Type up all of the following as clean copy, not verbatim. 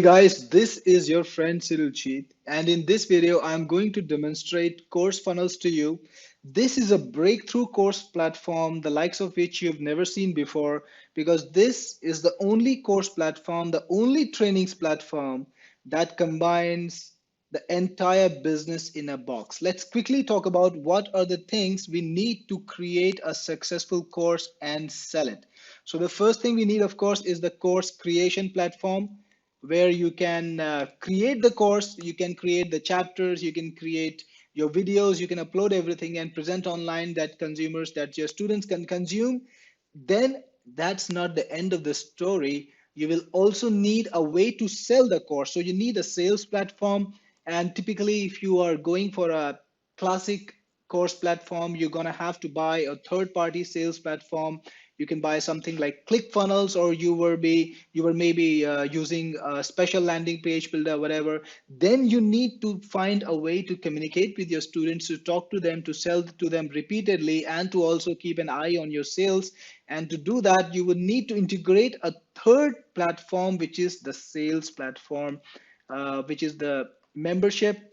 Hey guys, this is your friend Jeet, and in this video, I'm going to demonstrate CourseFunnels to you. This is a breakthrough course platform, the likes of which you've never seen before, because this is the only course platform, the only trainings platform that combines the entire business in a box. Let's quickly talk about what are the things we need to create a successful course and sell it. So the first thing we need, of course, is the course creation platform where you can create the course, you can create the chapters, you can create your videos, you can upload everything and present online that consumers, that your students can consume. Then that's not the end of the story. You will also need a way to sell the course. So you need a sales platform. And typically, if you are going for a classic course platform, you're going to have to buy a third-party sales platform. You can buy something like ClickFunnels, or you were maybe using a special landing page builder, whatever. Then you need to find a way to communicate with your students, to talk to them, to sell to them repeatedly, and to also keep an eye on your sales. And to do that, you would need to integrate a third platform, which is the sales platform, which is the membership.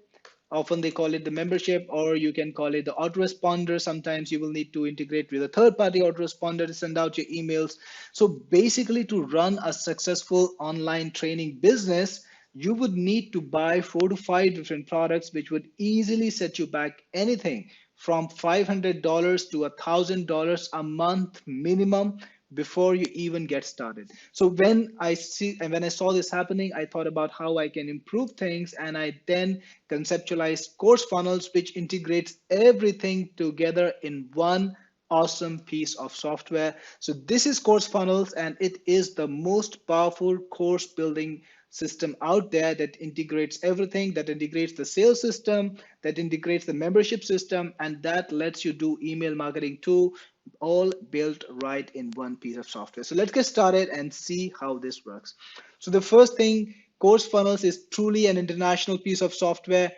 Often they call it the membership, or you can call it the autoresponder. Sometimes you will need to integrate with a third-party autoresponder to send out your emails. So basically, to run a successful online training business, you would need to buy 4 to 5 different products, which would easily set you back anything from $500 to $1,000 a month minimum before you even get started. So when I saw this happening, I thought about how I can improve things, and I then conceptualized CourseFunnels, which integrates everything together in one awesome piece of software. So this is CourseFunnels, and it is the most powerful course building system out there that integrates everything, that integrates the sales system, that integrates the membership system, and that lets you do email marketing too, all built right in one piece of software. So let's get started and see how this works. So the first thing, CourseFunnels is truly an international piece of software.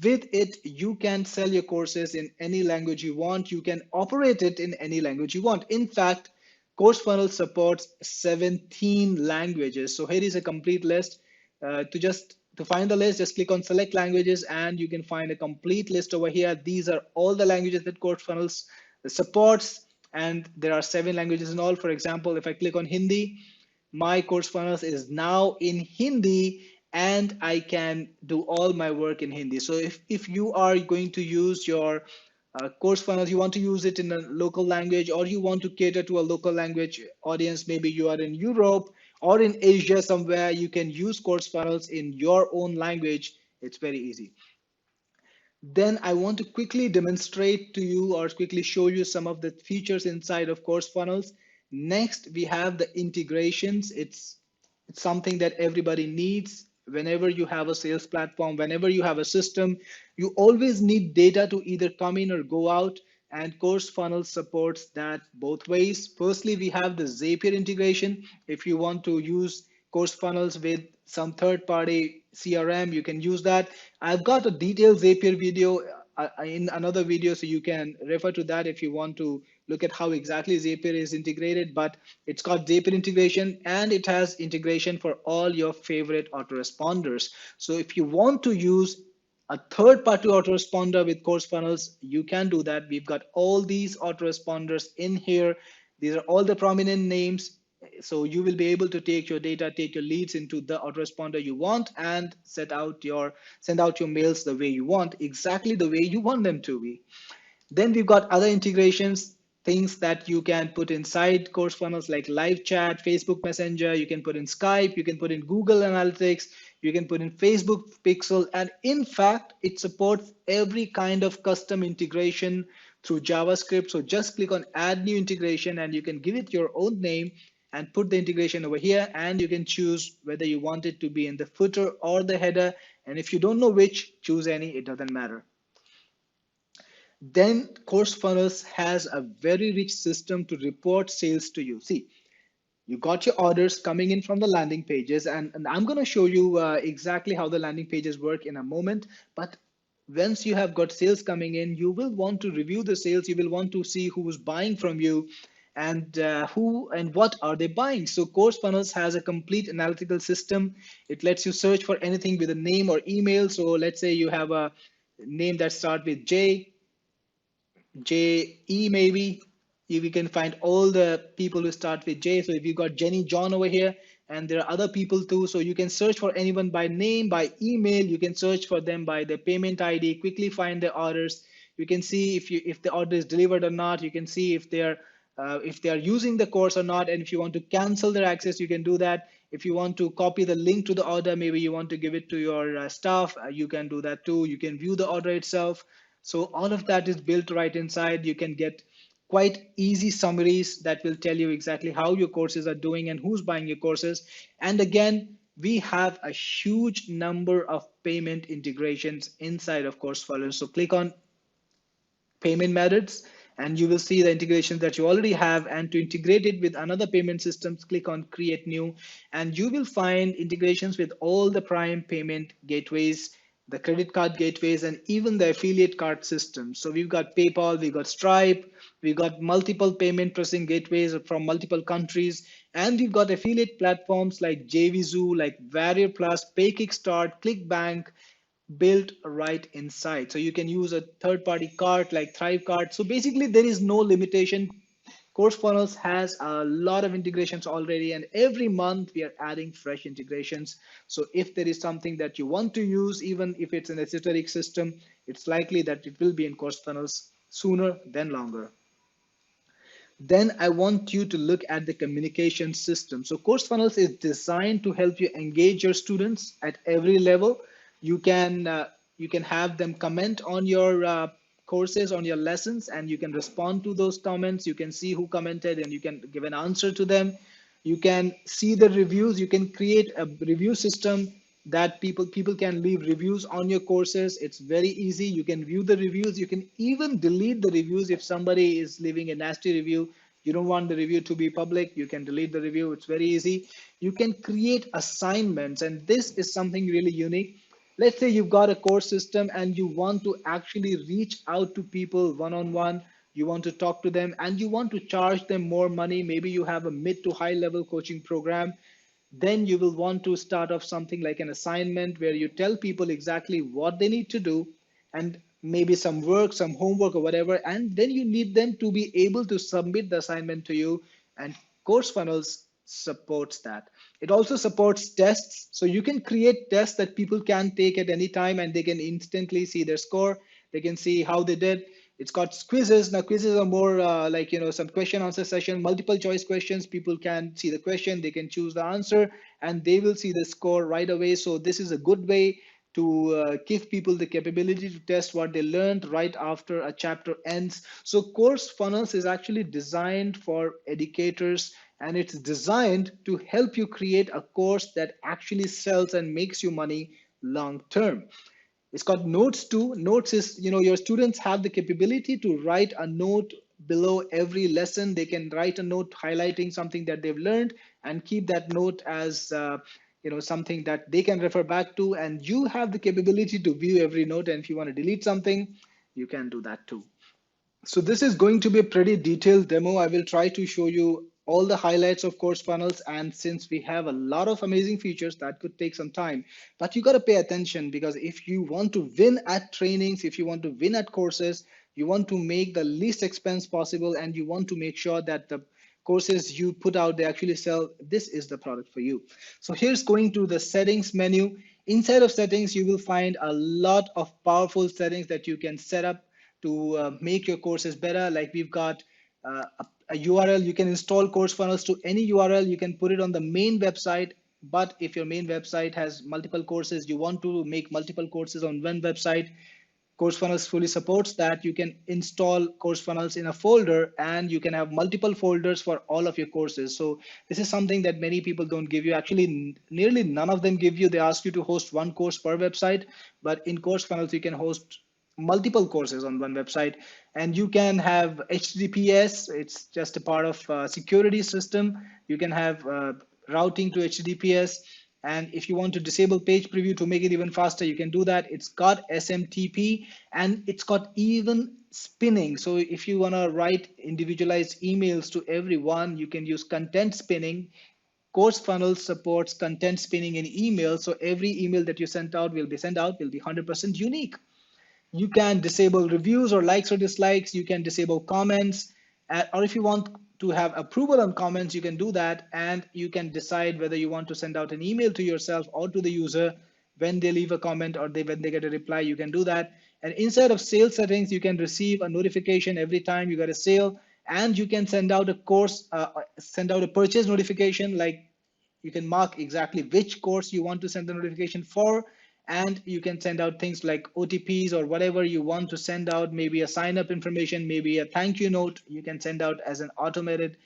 With it, you can sell your courses in any language you want. You can operate it in any language you want. In fact, CourseFunnels supports 17 languages. So here is a complete list. To find the list, just click on select languages and you can find a complete list over here. These are all the languages that CourseFunnels supports, and there are 7 languages in all. For example, if I click on Hindi, my CourseFunnels is now in Hindi, and I can do all my work in Hindi. So if you are going to use your CourseFunnels, you want to use it in a local language, or you want to cater to a local language audience, maybe you are in Europe or in Asia somewhere, you can use CourseFunnels in your own language. It's very easy. Then I want to quickly demonstrate to you or quickly show you some of the features inside of CourseFunnels. Next, we have the integrations. It's something that everybody needs. Whenever you have a sales platform, whenever you have a system, you always need data to either come in or go out. And CourseFunnels supports that both ways. Firstly, we have the Zapier integration. If you want to use CourseFunnels with some third-party CRM, you can use that. I've got a detailed Zapier video in another video, so you can refer to that if you want to look at how exactly Zapier is integrated. But it's got Zapier integration, and it has integration for all your favorite autoresponders. So if you want to use a third-party autoresponder with CourseFunnels, you can do that. We've got all these autoresponders in here. These are all the prominent names. So you will be able to take your data, take your leads into the autoresponder you want, and send out your mails the way you want, exactly the way you want them to be. Then we've got other integrations, things that you can put inside CourseFunnels like live chat, Facebook Messenger, you can put in Skype, you can put in Google Analytics, you can put in Facebook Pixel, and in fact, it supports every kind of custom integration through JavaScript. So just click on add new integration and you can give it your own name and put the integration over here, and you can choose whether you want it to be in the footer or the header. And if you don't know which, choose any, it doesn't matter. Then CourseFunnels has a very rich system to report sales to you. See, you got your orders coming in from the landing pages, and I'm going to show you exactly how the landing pages work in a moment. But once you have got sales coming in, you will want to review the sales. You will want to see who's buying from you. and who and what are they buying. So CourseFunnels has a complete analytical system. It lets you search for anything with a name or email. So let's say you have a name that starts with JE maybe. We can find all the people who start with J. So if you got Jenny, John over here, and there are other people too. So you can search for anyone by name, by email. You can search for them by their payment ID, quickly find their orders. You can see if the order is delivered or not. You can see if they are using the course or not. And if you want to cancel their access, you can do that. If you want to copy the link to the order, maybe you want to give it to your staff, you can do that too. You can view the order itself. So all of that is built right inside. You can get quite easy summaries that will tell you exactly how your courses are doing and who's buying your courses. And again, we have a huge number of payment integrations inside of CourseFunnels. So click on payment methods and you will see the integrations that you already have. And to integrate it with another payment systems, click on create new, and you will find integrations with all the prime payment gateways, the credit card gateways, and even the affiliate card systems. So we've got PayPal, we've got Stripe, we've got multiple payment processing gateways from multiple countries, and we've got affiliate platforms like JVZoo, like WarriorPlus, PayKickstart, ClickBank, built right inside. So you can use a third-party cart like Thrivecart. So basically, there is no limitation. CourseFunnels has a lot of integrations already, and every month we are adding fresh integrations. So if there is something that you want to use, even if it's an esoteric system, it's likely that it will be in CourseFunnels sooner than longer. Then I want you to look at the communication system. So CourseFunnels is designed to help you engage your students at every level. You can have them comment on your courses, on your lessons, and you can respond to those comments. You can see who commented and you can give an answer to them. You can see the reviews. You can create a review system that people can leave reviews on your courses. It's very easy. You can view the reviews. You can even delete the reviews if somebody is leaving a nasty review. You don't want the review to be public, you can delete the review. It's very easy. You can create assignments, and this is something really unique. Let's say you've got a course system and you want to actually reach out to people one-on-one. You want to talk to them and you want to charge them more money. Maybe you have a mid to high level coaching program. Then you will want to start off something like an assignment where you tell people exactly what they need to do and maybe some work, some homework or whatever. And then you need them to be able to submit the assignment to you. And CourseFunnels supports that. It also supports tests. So you can create tests that people can take at any time and they can instantly see their score. They can see how they did. It's got quizzes. Now quizzes are more like, some question answer session, multiple choice questions. People can see the question, they can choose the answer, and they will see the score right away. So this is a good way to give people the capability to test what they learned right after a chapter ends. So CourseFunnels is actually designed for educators, and it's designed to help you create a course that actually sells and makes you money long term. It's got notes too. Notes is, your students have the capability to write a note below every lesson. They can write a note highlighting something that they've learned and keep that note as something that they can refer back to. And you have the capability to view every note. And if you want to delete something, you can do that too. So this is going to be a pretty detailed demo. I will try to show you all the highlights of CourseFunnels. And since we have a lot of amazing features, that could take some time. But you got to pay attention, because if you want to win at trainings, if you want to win at courses, you want to make the least expense possible, and you want to make sure that the courses you put out, they actually sell, this is the product for you. So here's going to the settings menu. Inside of settings, you will find a lot of powerful settings that you can set up to make your courses better. Like we've got a URL, you can install CourseFunnels to any URL, you can put it on the main website. But if your main website has multiple courses, you want to make multiple courses on one website, CourseFunnels fully supports that. You can install CourseFunnels in a folder, and you can have multiple folders for all of your courses. So this is something that many people don't give you. Actually, nearly none of them give you. They ask you to host one course per website, but in CourseFunnels, you can host multiple courses on one website, and you can have HTTPS. It's just a part of security system. You can have routing to HTTPS, And if you want to disable page preview to make it even faster, you can do that. It's got SMTP and it's got even spinning. So if you want to write individualized emails to everyone, you can use content spinning. CourseFunnels supports content spinning in email. So every email that you sent out will be 100% unique. You can disable reviews or likes or dislikes. You can disable comments, or if you want to have approval on comments, you can do that. And you can decide whether you want to send out an email to yourself or to the user when they leave a comment or when they get a reply. You can do that. And inside of sales settings, you can receive a notification every time you get a sale, and you can send out send out a purchase notification. Like, you can mark exactly which course you want to send the notification for, and you can send out things like OTPs or whatever you want to send out, maybe a sign up information, maybe a thank you note you can send out as an automated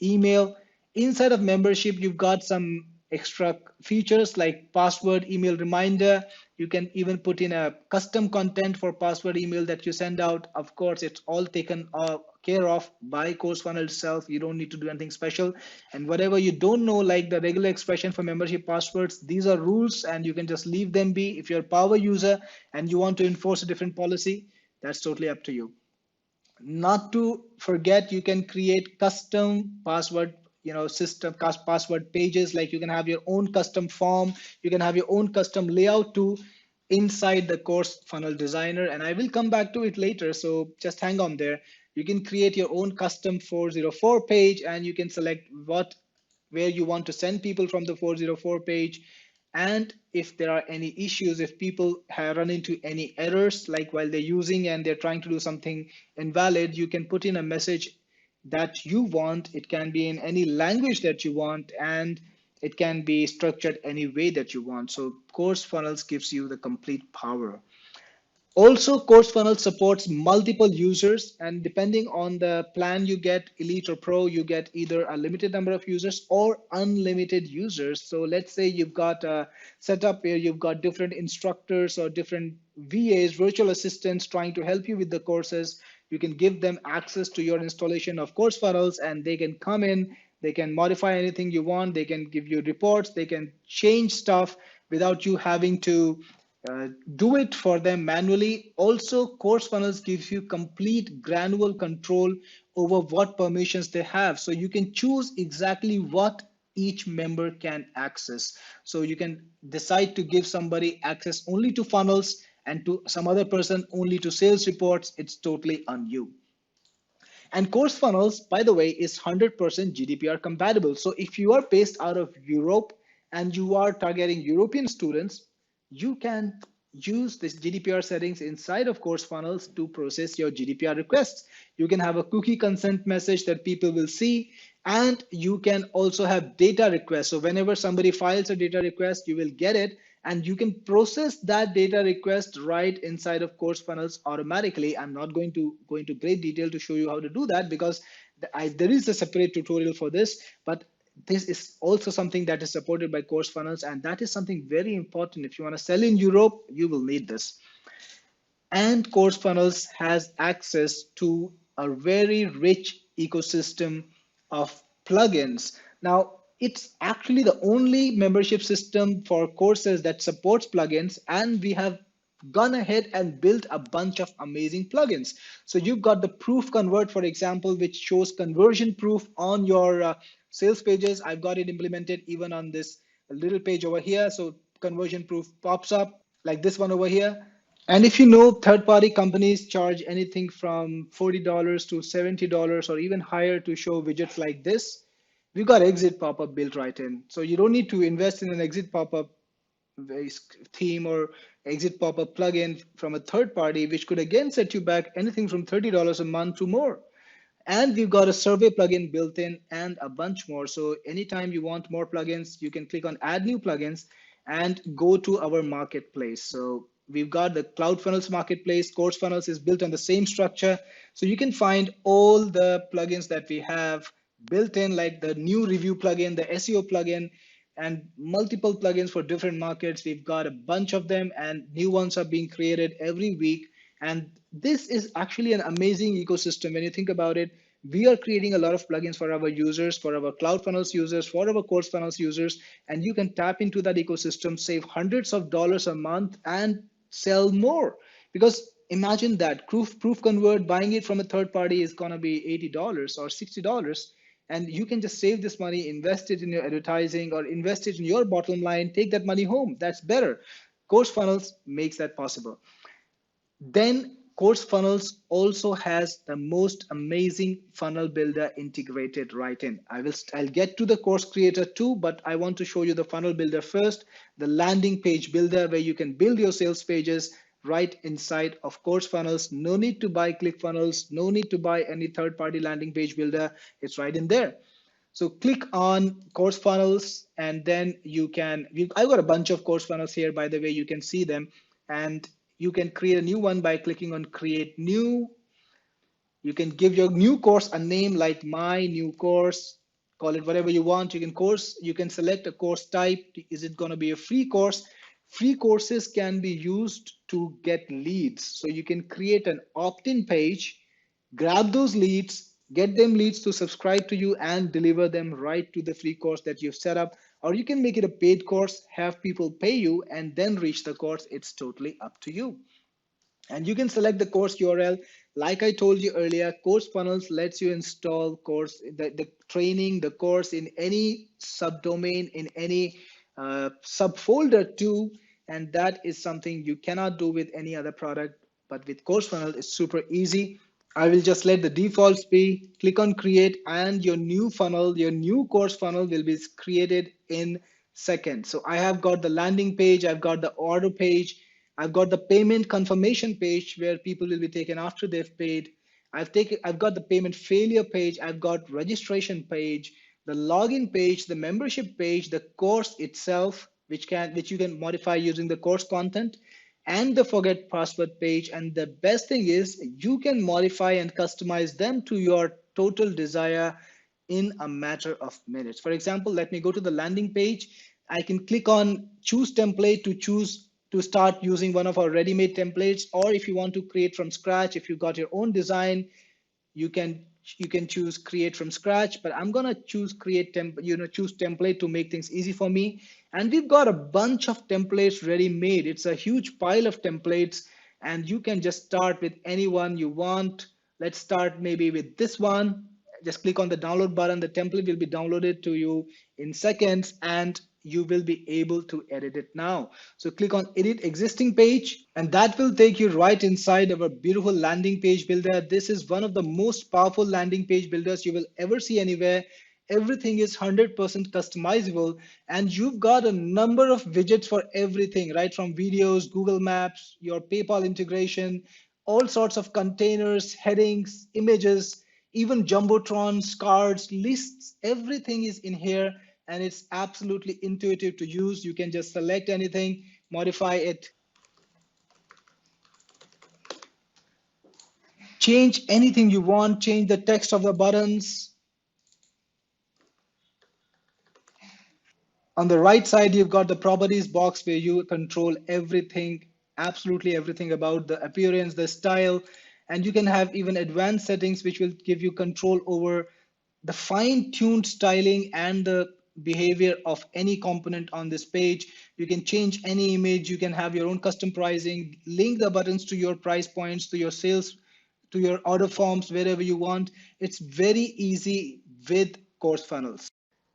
email. Inside of membership, you've got some extra features like password email reminder. You can even put in a custom content for password email that you send out. Of course, it's all taken care of by CourseFunnels itself. You don't need to do anything special. And whatever you don't know, like the regular expression for membership passwords, these are rules and you can just leave them be. If you're a power user and you want to enforce a different policy, that's totally up to you. Not to forget, you can create custom password, system password pages. Like, you can have your own custom form, you can have your own custom layout too inside the course funnel designer, and I will come back to it later, so just hang on there. You can create your own custom 404 page, and you can select where you want to send people from the 404 page. And if there are any issues, if people have run into any errors, like while they're using and they're trying to do something invalid, you can put in a message that you want. It can be in any language that you want, and it can be structured any way that you want. So Course Funnels gives you the complete power. Also, CourseFunnels supports multiple users, and depending on the plan you get, Elite or Pro, you get either a limited number of users or unlimited users. So let's say you've got a setup where you've got different instructors or different VAs, virtual assistants, trying to help you with the courses. You can give them access to your installation of CourseFunnels, and they can come in, they can modify anything you want, they can give you reports, they can change stuff without you having to do it for them manually. Also, CourseFunnels gives you complete granular control over what permissions they have. So you can choose exactly what each member can access. So you can decide to give somebody access only to funnels and to some other person only to sales reports. It's totally on you. And CourseFunnels, by the way, is 100% GDPR compatible. So if you are based out of Europe and you are targeting European students, you can use this GDPR settings inside of CourseFunnels to process your GDPR requests. You can have a cookie consent message that people will see, and you can also have data requests. So whenever somebody files a data request, you will get it, and you can process that data request right inside of CourseFunnels automatically. I'm not going to go into great detail to show you how to do that because there is a separate tutorial for this, but this is also something that is supported by CourseFunnels, and that is something very important. If you want to sell in Europe, you will need this. And CourseFunnels has access to a very rich ecosystem of plugins. Now, it's actually the only membership system for courses that supports plugins, and we have gone ahead and built a bunch of amazing plugins. So you've got the proof convert, for example, which shows conversion proof on your sales pages. I've got it implemented even on this little page over here. So conversion proof pops up like this one over here. And if you know, third-party companies charge anything from $40 to $70 or even higher to show widgets like this. We've got exit pop-up built right in. So you don't need to invest in an exit pop-up theme or exit pop-up plugin from a third party, which could again set you back anything from $30 a month to more. And we've got a survey plugin built in and a bunch more. So anytime you want more plugins, you can click on add new plugins and go to our marketplace. So we've got the CloudFunnels marketplace. CourseFunnels is built on the same structure. So you can find all the plugins that we have built in, like the new review plugin, the SEO plugin, and multiple plugins for different markets. We've got a bunch of them, and new ones are being created every week. And this is actually an amazing ecosystem when you think about it. We are creating a lot of plugins for our users, for our CloudFunnels users, for our CourseFunnels users, and you can tap into that ecosystem, save hundreds of dollars a month, and sell more. Because imagine that proof convert, buying it from a third party is gonna be $80 or $60, and you can just save this money, invest it in your advertising, or invest it in your bottom line, take that money home. That's better. CourseFunnels makes that possible. Then CourseFunnels also has the most amazing funnel builder integrated right in. I'll get to the course creator too, but I want to show you the funnel builder first, the landing page builder where you can build your sales pages right inside of CourseFunnels. No need to buy ClickFunnels, no need to buy any third-party landing page builder. It's right in there. So click on CourseFunnels, and then I've got a bunch of CourseFunnels here, by the way, you can see them, and you can create a new one by clicking on create new. You can give your new course a name like my new course, call it whatever you want. You can select a course type. Is it going to be a free course? Free courses can be used to get leads. So you can create an opt-in page, grab those leads, get them leads to subscribe to you and deliver them right to the free course that you've set up. Or you can make it a paid course, have people pay you, and then reach the course. It's totally up to you. And you can select the course URL. Like I told you earlier, CourseFunnels lets you install the training, the course in any subdomain, in any subfolder too. And that is something you cannot do with any other product. But with CourseFunnels, it's super easy. I will just let the defaults be, click on create, and your new funnel, your new course funnel will be created in seconds. So I have got the landing page, I've got the order page, I've got the payment confirmation page where people will be taken after they've paid. I've got the payment failure page, I've got registration page, the login page, the membership page, the course itself, which you can modify using the course content, and the forget password page. And the best thing is you can modify and customize them to your total desire in a matter of minutes. For example, let me go to the landing page. I can click on choose template to start using one of our ready-made templates, or if you want to create from scratch, if you got your own design, you can choose create from scratch, but I'm gonna choose choose template to make things easy for me. And we've got a bunch of templates ready made. It's a huge pile of templates, and you can just start with any one you want. Let's start maybe with this one. Just click on the download button. The template will be downloaded to you in seconds, and you will be able to edit it now. So click on edit existing page, and that will take you right inside our beautiful landing page builder. This is one of the most powerful landing page builders you will ever see anywhere. Everything is 100% customizable, and you've got a number of widgets for everything, right? From videos, Google Maps, your PayPal integration, all sorts of containers, headings, images, even jumbotrons, cards, lists, everything is in here, and it's absolutely intuitive to use. You can just select anything, modify it, change anything you want, change the text of the buttons. On the right side, you've got the properties box where you control everything, absolutely everything about the appearance, the style, and you can have even advanced settings which will give you control over the fine-tuned styling and the behavior of any component on this page. You can change any image, you can have your own custom pricing, link the buttons to your price points, to your sales, to your order forms, wherever you want. It's very easy with CourseFunnels.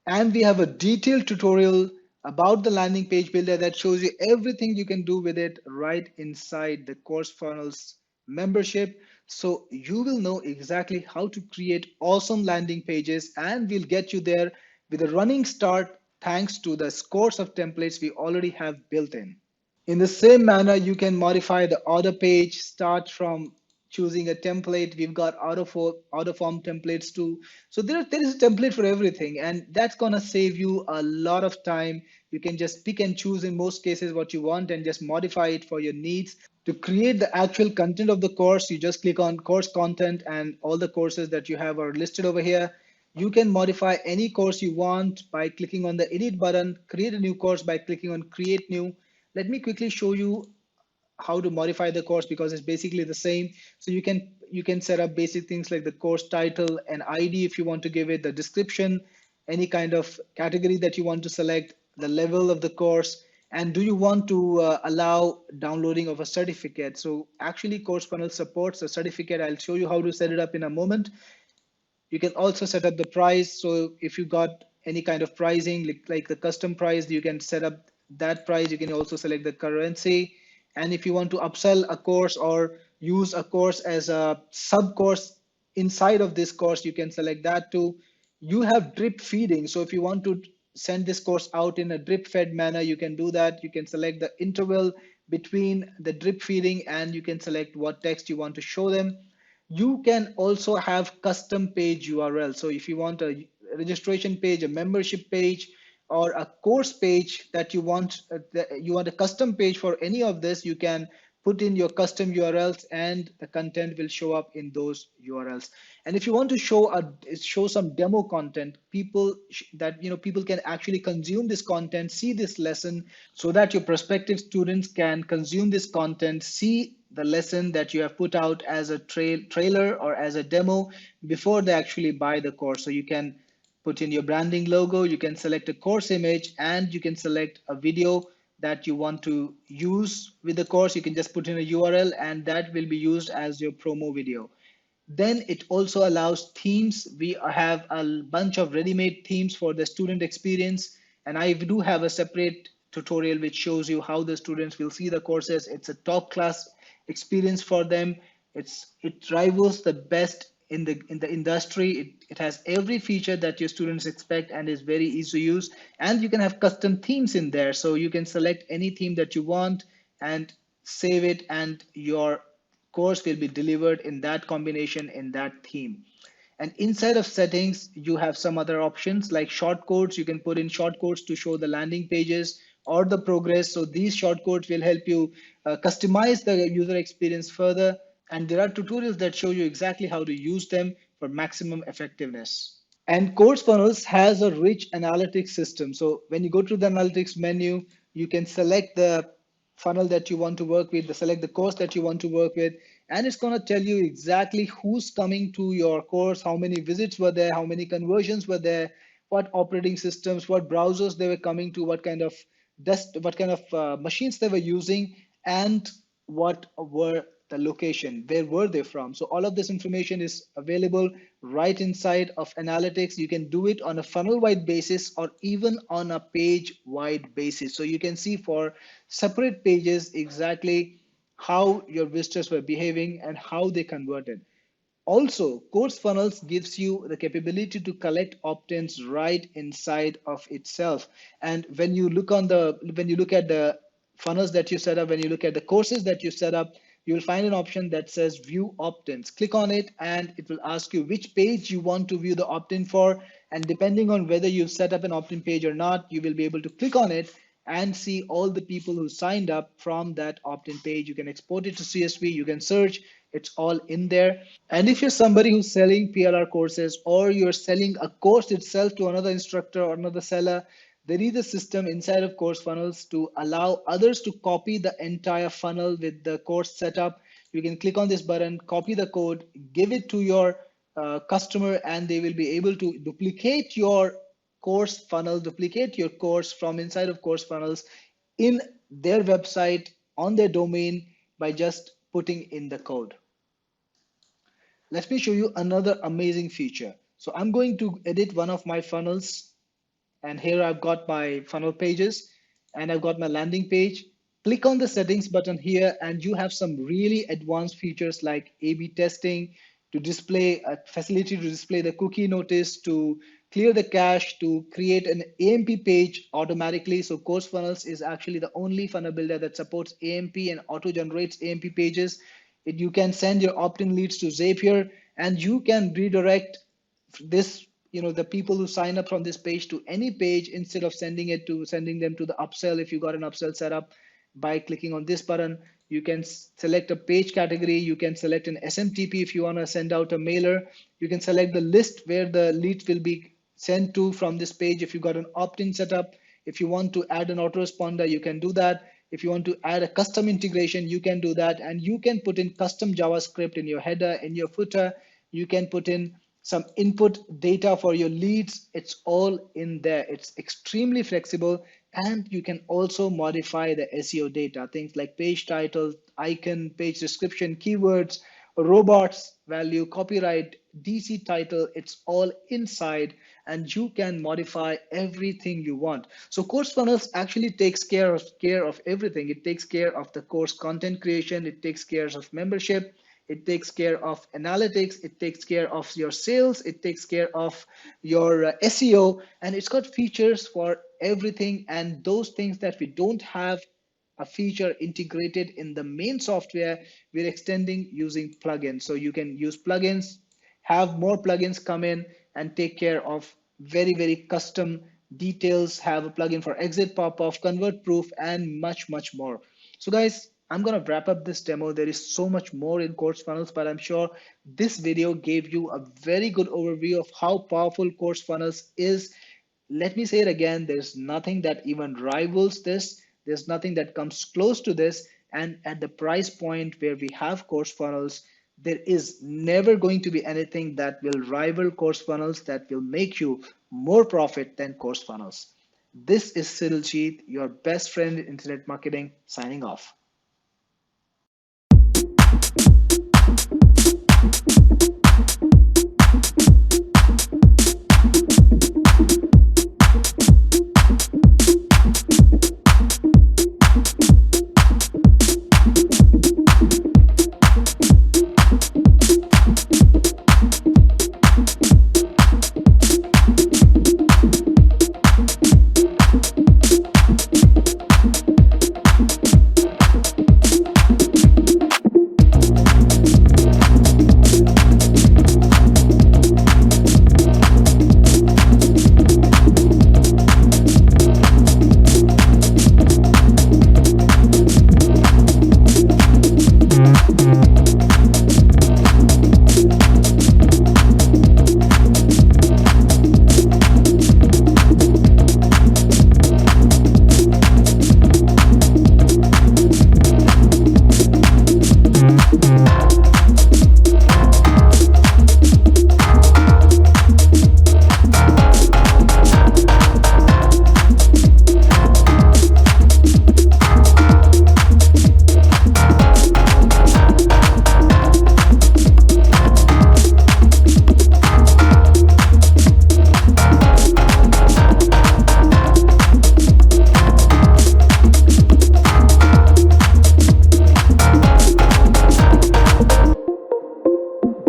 And we have a detailed tutorial about the landing page builder that shows you everything you can do with it right inside the CourseFunnels membership. So you will know exactly how to create awesome landing pages, and we'll get you there with a running start thanks to the scores of templates we already have built in. In the same manner, you can modify the order page, start from choosing a template. We've got auto form templates too. So there is a template for everything, and that's gonna save you a lot of time. You can just pick and choose in most cases what you want and just modify it for your needs. To create the actual content of the course, you just click on course content, and all the courses that you have are listed over here. You can modify any course you want by clicking on the edit button, create a new course by clicking on create new. Let me quickly show you how to modify the course because it's basically the same. So you can you can set up basic things like the course title, an ID if you want to give it, the description, any kind of category that you want to select, the level of the course, and do you want to allow downloading of a certificate. So actually CourseFunnels supports a certificate. I'll show you how to set it up in a moment. You can also set up the price. So if you got any kind of pricing, like the custom price, you can set up that price. You can also select the currency. And if you want to upsell a course or use a course as a sub course inside of this course, you can select that too. You have drip feeding. So if you want to send this course out in a drip fed manner, you can do that. You can select the interval between the drip feeding and you can select what text you want to show them. You can also have custom page URL. So if you want a registration page, a membership page, or a course page that you want a custom page for any of this, you can put in your custom URLs and the content will show up in those URLs. And if you want to show some demo content, people can actually consume this content, see this lesson, so that your prospective students can consume this content, see the lesson that you have put out as a trailer or as a demo before they actually buy the course. So you can put in your branding logo, you can select a course image, and you can select a video that you want to use with the course. You can just put in a URL and that will be used as your promo video. Then it also allows themes. We have a bunch of ready-made themes for the student experience. And I do have a separate tutorial which shows you how the students will see the courses. It's a top class experience for them. It rivals the best in the industry. It has every feature that your students expect and is very easy to use. And you can have custom themes in there. So you can select any theme that you want and save it, and your course will be delivered in that combination, in that theme. And inside of settings, you have some other options like shortcodes. You can put in shortcodes to show the landing pages or the progress. So these shortcodes will help you customize the user experience further. And there are tutorials that show you exactly how to use them for maximum effectiveness. And CourseFunnels has a rich analytics system. So when you go to the analytics menu, you can select the funnel that you want to work with, select the course that you want to work with, and it's going to tell you exactly who's coming to your course, how many visits were there, how many conversions were there, what operating systems, what browsers they were coming to, what kind of machines they were using, and what were the location, where were they from. So all of this information is available right inside of analytics. You can do it on a funnel wide basis or even on a page wide basis. So you can see for separate pages exactly how your visitors were behaving and how they converted. Also, CourseFunnels gives you the capability to collect opt-ins right inside of itself. And when you look at the funnels that you set up, when you look at the courses that you set up, you'll find an option that says view opt-ins. Click on it and it will ask you which page you want to view the opt-in for. And depending on whether you've set up an opt-in page or not, you will be able to click on it and see all the people who signed up from that opt-in page. You can export it to CSV, you can search, it's all in there. And if you're somebody who's selling PLR courses or you're selling a course itself to another instructor or another seller, there is a system inside of CourseFunnels to allow others to copy the entire funnel with the course setup. You can click on this button, copy the code, give it to your customer, and they will be able to duplicate your course funnel, duplicate your course from inside of CourseFunnels in their website on their domain by just putting in the code. Let me show you another amazing feature. So I'm going to edit one of my funnels, and here I've got my funnel pages and I've got my landing page. Click on the settings button here and you have some really advanced features like A/B testing, to display a facility to display the cookie notice, to clear the cache, to create an AMP page automatically. So CourseFunnels is actually the only funnel builder that supports AMP and auto generates AMP pages. You can send your opt-in leads to Zapier and you can redirect this, the people who sign up from this page to any page instead of sending them to the upsell. If you got an upsell set up, by clicking on this button, you can select a page category. You can select an SMTP if you want to send out a mailer. You can select the list where the leads will be sent to from this page if you got an opt-in setup. If you want to add an autoresponder, you can do that. If you want to add a custom integration, you can do that. And you can put in custom JavaScript in your header, in your footer. You can put in some input data for your leads. It's all in there. It's extremely flexible. And you can also modify the SEO data, things like page title, icon, page description, keywords, robots value, copyright, DC title. It's all inside, and you can modify everything you want. So CourseFunnels actually takes care of everything. It takes care of the course content creation. It takes care of membership. It takes care of analytics. It takes care of your sales. It takes care of your SEO, and it's got features for everything. And those things that we don't have a feature integrated in the main software, we're extending using plugins. So you can use plugins, have more plugins come in and take care of very custom details, have a plugin for exit pop-off, convert proof, and much more. So guys, I'm going to wrap up this demo. There is so much more in CourseFunnels, but I'm sure this video gave you a very good overview of how powerful CourseFunnels is. Let me say it again, there's nothing that even rivals this. There's nothing that comes close to this. And at the price point where we have CourseFunnels, there is never going to be anything that will rival CourseFunnels, that will make you more profit than CourseFunnels. This is Jeet, your best friend in internet marketing, signing off.